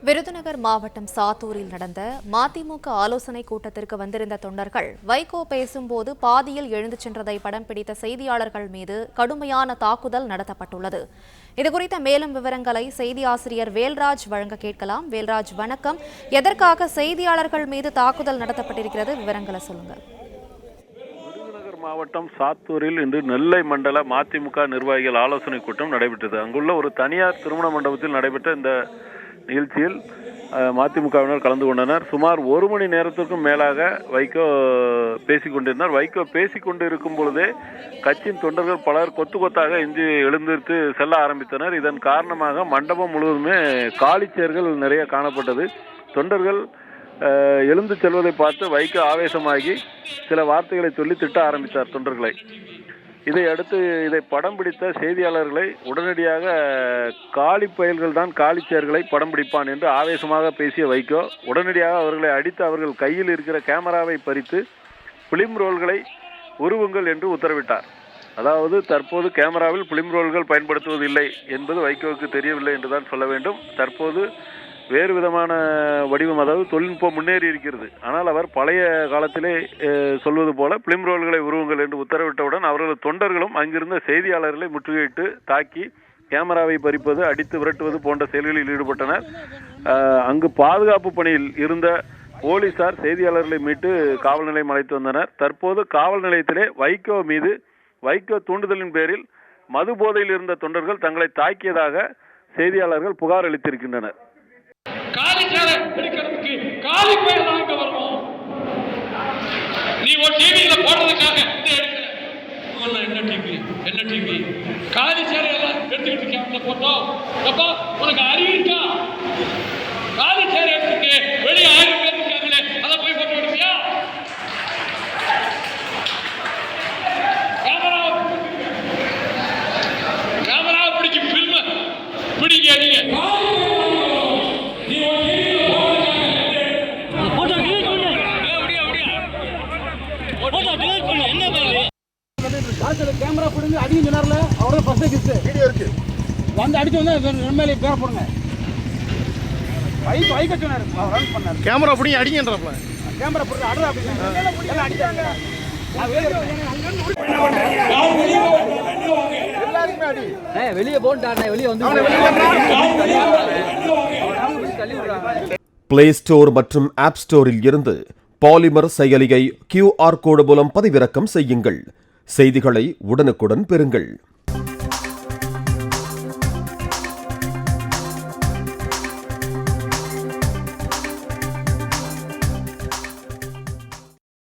விருதுநகர் மாவட்டம் சாத்தூரில் நடந்த மதிமுக ஆலோசனை கூட்டத்திற்கு வந்திருந்த தொண்டர்கள் வைகோ பேசும்போது பாதியில் எழுந்து சென்றதை படம் பிடித்த செய்தியாளர்கள் மீது கடுமையான தாக்குதல் நடத்தப்பட்டுள்ளது. இதுகுறித்த மேலும் விவரங்களை செய்தி ஆசிரியர் வேல்ராஜ் வழங்க கேட்கலாம். வேல்ராஜ், வணக்கம். எதற்காக செய்தியாளர்கள் மீது தாக்குதல் நடத்தப்பட்டிருக்கிறது, விவரங்களை சொல்லுங்க. விருதுநகர் மாவட்டம் சாத்தூரில் இன்று நெல்லை மண்டல மதிமுக நிர்வாகிகள் ஆலோசனை கூட்டம் நடைபெற்றது. அங்குள்ள ஒரு தனியார் திருமண மண்டபத்தில் நடைபெற்ற இந்த நிகழ்ச்சியில் மதிமுகவினர் கலந்து கொண்டனர். சுமார் 1 மணி நேரத்திற்கும் மேலாக வைகோ பேசிக் கொண்டிருந்தார். வைகோ பேசிக் கொண்டு இருக்கும் பொழுதே கட்சியின் தொண்டர்கள் பலர் கொத்து கொத்தாக எழுந்திருத்து செல்ல ஆரம்பித்தனர். இதன் காரணமாக மண்டபம் முழுவதுமே காலி சேர்கள் நிறைய காணப்பட்டது. தொண்டர்கள் எழுந்து செல்வதை பார்த்து வைகோ ஆவேசமாகி சில வார்த்தைகளை சொல்லி திட்ட ஆரம்பித்தார் தொண்டர்களை. இதையடுத்து இதை படம் பிடித்த செய்தியாளர்களை உடனடியாக காலி பயல்கள் தான் காலி சேர்களை படம் பிடிப்பான் என்று ஆவேசமாக பேசிய வைகோ உடனடியாக அவர்களை அடித்து அவர்கள் கையில் இருக்கிற கேமராவை பறித்து பிலிம் ரோல்களை உருவுங்கள் என்று உத்தரவிட்டார். அதாவது தற்போது கேமராவில் பிலிம் ரோல்கள் பயன்படுத்துவதில்லை என்பது வைகோவுக்கு தெரியவில்லை என்றுதான் சொல்ல வேண்டும். தற்போது வேறு விதமான வடிவம், அதாவது தொழில்நுட்பம் முன்னேறி இருக்கிறது. ஆனால் அவர் பழைய காலத்திலே சொல்வது போல பிலிம் ரோல்களை உருவுங்கள் என்று உத்தரவிட்டவுடன் அவர்களது தொண்டர்களும் அங்கிருந்த செய்தியாளர்களை முற்றுகையிட்டு தாக்கி கேமராவை பறிப்பது, அடித்து விரட்டுவது போன்ற செயல்களில் ஈடுபட்டனர். அங்கு பாதுகாப்பு பணியில் இருந்த போலீசார் செய்தியாளர்களை மீட்டு காவல் நிலையம் அழைத்து வந்தனர். தற்போது காவல் நிலையத்திலே வைகோ தூண்டுதலின் பேரில் மது போதையில் இருந்த தொண்டர்கள் தங்களை தாக்கியதாக செய்தியாளர்கள் புகார் அளித்திருக்கின்றனர். காலி சேரை எடுக்கிறதுக்கு காலி பையன் தான் இங்க வரணும். நீ ஒரு டிவியில போடுறதுக்காக என்ன டிவி காலி சேரை எல்லாம் எடுத்துக்கிட்டு கேமரா போட்டோம். அப்பா உனக்கு அறிவு இருக்கா? காலி சேரை எடுத்துக்கு வெளியே 1000 பேர் இருக்காங்களே, அதை போய் போட்டு விடுவியா? கேமரா பிடிச்சி பில்ம பிடிங்க நீங்க. கேமரா போடுங்க, அடிக்க சொன்னார்ல, அவரோட ஃபர்ஸ்ட் கிஸ் வீடியோ இருக்கு. வந்து அடிச்சு வந்து நன்மையில பேர போடுங்க. வைக்க சொன்னாரு, அவர் ரன் பண்ணாரு. கேமரா போடுங்க, அடிங்கன்றப்பல. கேமரா போடுங்க, அடடா அப்படிங்க. எல்லாம் அடிச்சாங்க. எல்லாரும் அடி. வெளிய போன்டானே, வெளிய வந்து பிளே ஸ்டோர் மற்றும் ஆப் ஸ்டோரில் இருந்து பாலிமர் செயலியை QR கோடு மூலம் பதிவிறக்கம் செய்யுங்கள். செய்திகளை உடனுக்குடன் பெறுங்கள்.